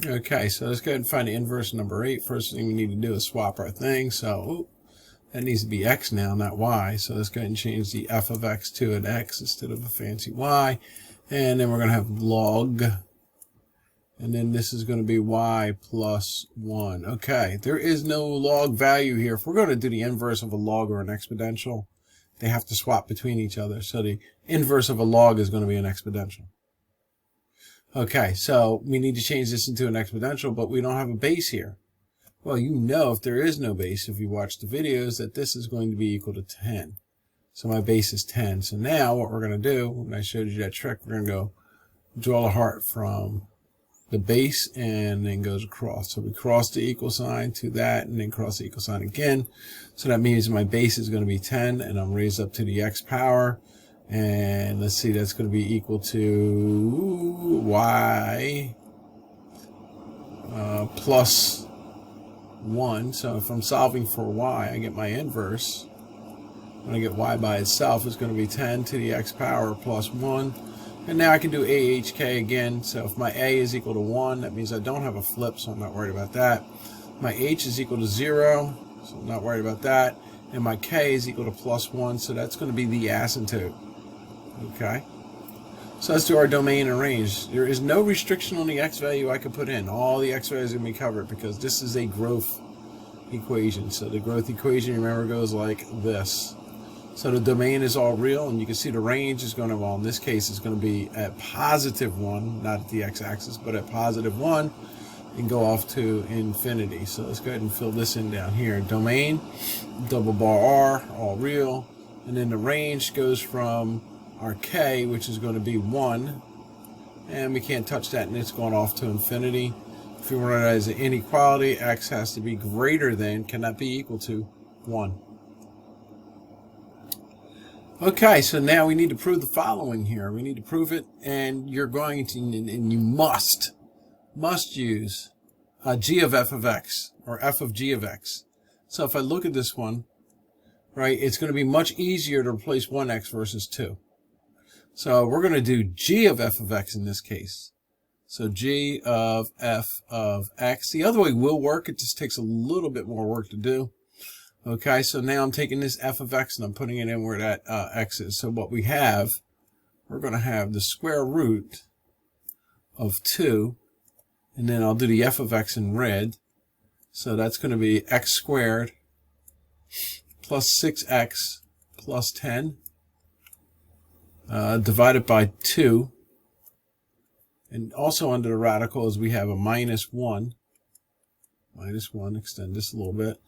Okay, so let's go ahead and find the inverse of number 8. First thing we need to do is swap our thing. So that needs to be x now, not y. So let's go ahead and change the f of x to an x instead of a fancy y. And then we're going to have log. And then this is going to be y plus 1. Okay, there is no log value here. If we're going to do the inverse of a log or an exponential, they have to swap between each other. So the inverse of a log is going to be an exponential. Okay, so we need to change this into an exponential, but we don't have a base here. Well, you know if there is no base, if you watch the videos, that this is going to be equal to 10. So my base is 10. So now what we're going to do, when I showed you that trick, we're going to go draw a heart from the base and then goes across. So we cross the equal sign to that and then cross the equal sign again. So that means my base is going to be 10 and I'm raised up to the x power. And let's see, that's going to be equal to y plus 1. So if I'm solving for y, I get my inverse. When I get y by itself, it's going to be 10 to the x power plus 1. And now I can do AHK again. So if my a is equal to 1, that means I don't have a flip, so I'm not worried about that. My h is equal to 0, so I'm not worried about that. And my k is equal to plus 1, so that's going to be the asymptote. Okay, so let's do our domain and range. There is no restriction on the x value I can put in. All the x values are going to be covered because this is a growth equation. So the growth equation, remember, goes like this. So the domain is all real, and you can see the range is going to, well, in this case, it's going to be at positive 1, not at the x-axis, but at positive 1, and go off to infinity. So let's go ahead and fill this in down here. Domain, double bar R, all real, and then the range goes from our k, which is going to be 1, and we can't touch that, and it's going off to infinity. If we run it as an inequality, x has to be greater than, cannot be equal to, 1. Okay, so now we need to prove the following here. We need to prove it, and you're going to, and you must use g of f of x, or f of g of x. So if I look at this one, right, it's going to be much easier to replace 1x versus 2. So we're going to do g of f of x in this case. So g of f of x. The other way will work. It just takes a little bit more work to do. Okay, so now I'm taking this f of x and I'm putting it in where that x is. So what we have, we're going to have the square root of 2. And then I'll do the f of x in red. So that's going to be x squared plus 6x plus 10. Divided by 2, and also under the radicals we have a minus 1, extend this a little bit,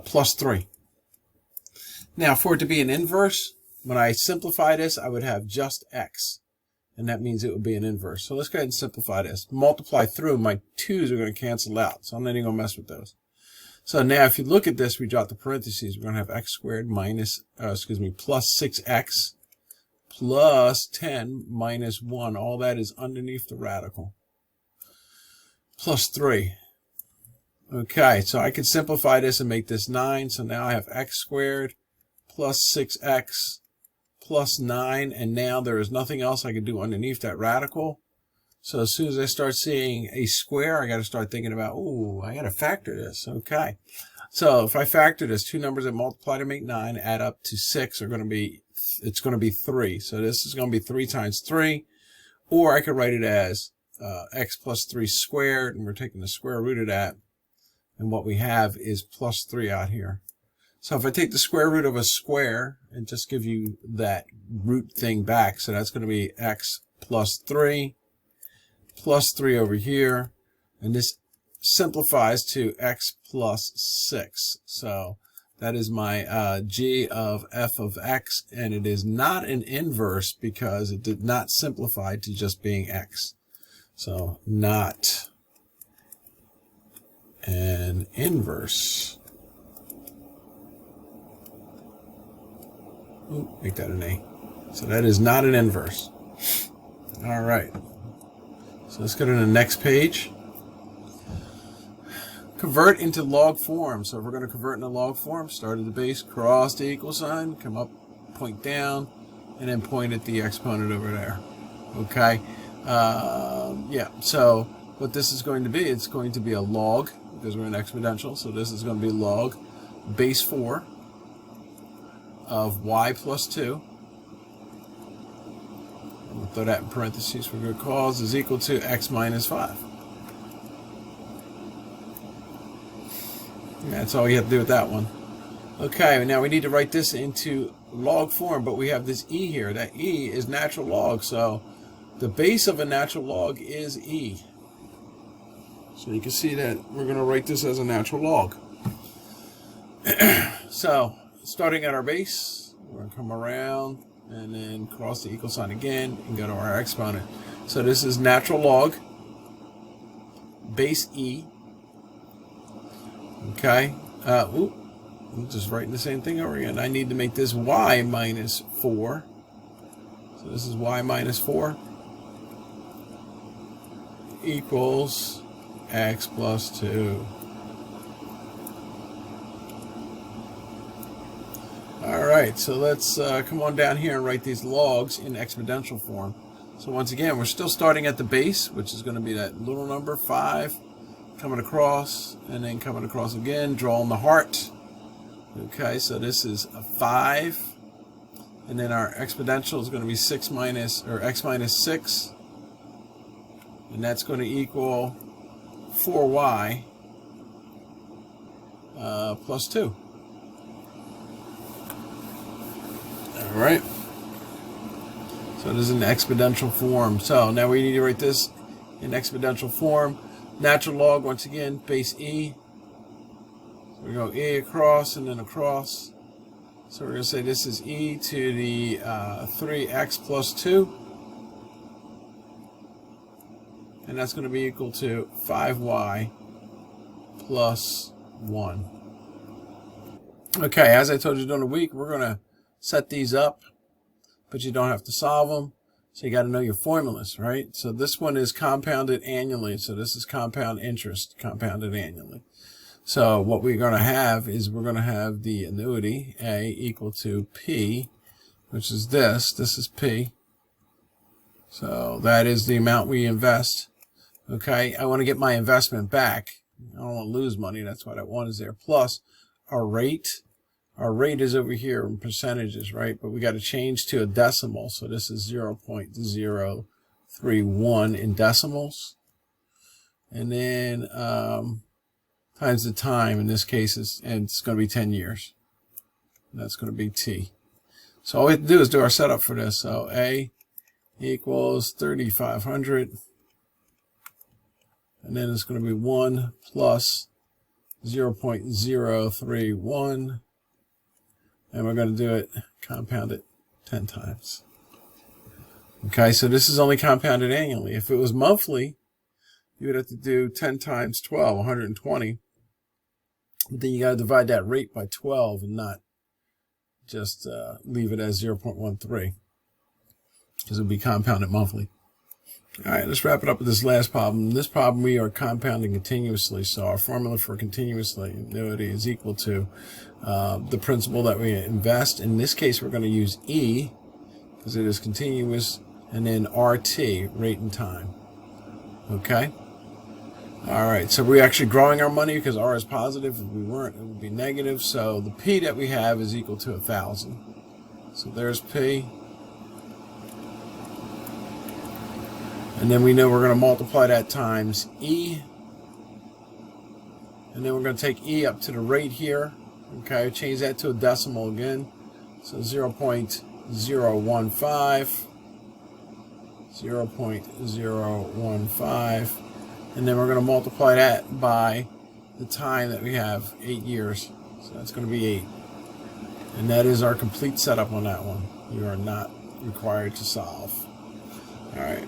plus 3. Now for it to be an inverse, when I simplify this, I would have just x, and that means it would be an inverse. So let's go ahead and simplify this. Multiply through, my 2's are going to cancel out, so I'm not even going to mess with those. So now if you look at this, we drop the parentheses, we're going to have x squared minus, plus 6x plus 10 minus 1. All that is underneath the radical. Plus 3. Okay, so I can simplify this and make this 9. So now I have x squared plus 6x plus 9. And now there is nothing else I can do underneath that radical. So as soon as I start seeing a square, I got to start thinking about, ooh, I got to factor this. Okay. So if I factor this, two numbers that multiply to make 9 add up to 6 are going to be, it's going to be 3. So this is going to be 3 times 3. Or I could write it as x plus 3 squared, and we're taking the square root of that. And what we have is plus 3 out here. So if I take the square root of a square and just give you that root thing back, so that's going to be x plus 3 over here. And this simplifies to x plus 6. So that is my g of f of x, and it is not an inverse because it did not simplify to just being x. So not an inverse. Ooh, make that an A. So that is not an inverse. All right. So let's go to the next page. Convert into log form. So if we're going to convert into log form, start at the base, cross the equal sign, come up, point down, and then point at the exponent over there. Okay. Yeah. So what this is going to be, it's going to be a log, because we're in exponential, so this is going to be log base 4 of y plus 2. I'm going to throw that in parentheses for good cause, is equal to x minus 5. And that's all you have to do with that one. Okay, now we need to write this into log form, but we have this e here. That e is natural log, so the base of a natural log is e. So you can see that we're going to write this as a natural log. So, starting at our base, we're going to come around and then cross the equal sign again and go to our exponent. So this is natural log, base e. Okay, I'm just writing the same thing over again. I need to make this y minus 4. So this is y minus 4 equals x plus 2. Alright, so let's come on down here and write these logs in exponential form. So once again, we're still starting at the base, which is going to be that little number 5, coming across, and then coming across again, drawing the heart. Okay, so this is a 5, and then our exponential is going to be x minus 6, and that's going to equal 4y plus 2. All right. So this is an exponential form. So now we need to write this in exponential form. Natural log, once again, base e. So we go e across and then across. So we're going to say this is e to the 3x plus 2. And that's going to be equal to 5y plus 1. Okay, as I told you during the week, we're going to set these up, but you don't have to solve them. So you got to know your formulas, right? So this one is compounded annually. So this is compound interest compounded annually. So what we're going to have is we're going to have the annuity A equal to P, which is this. This is P. So that is the amount we invest. Okay, I want to get my investment back. I don't want to lose money. That's why that 1 is there. Plus our rate. Our rate is over here in percentages, right? But we got to change to a decimal. So this is 0.031 in decimals. And then times the time. In this case, it's going to be 10 years. And that's going to be T. So all we have to do is do our setup for this. So A equals 3,500. And then it's going to be 1 plus 0.031. And we're going to do it, compound it 10 times. Okay, so this is only compounded annually. If it was monthly, you would have to do 10 times 12, 120. But then you got to divide that rate by 12 and not just leave it as 0.13. Because it would be compounded monthly. All right, let's wrap it up with this last problem. In this problem, we are compounding continuously. So our formula for continuously annuity is equal to the principal that we invest. In this case, we're going to use E because it is continuous, and then RT, rate and time. Okay? All right, so we're actually growing our money because R is positive. If we weren't, it would be negative. So the P that we have is equal to 1,000. So there's P. And then we know we're going to multiply that times E. And then we're going to take E up to the rate here. Okay, change that to a decimal again. So 0.015. 0.015. And then we're going to multiply that by the time that we have, 8 years. So that's going to be 8. And that is our complete setup on that one. You are not required to solve. All right.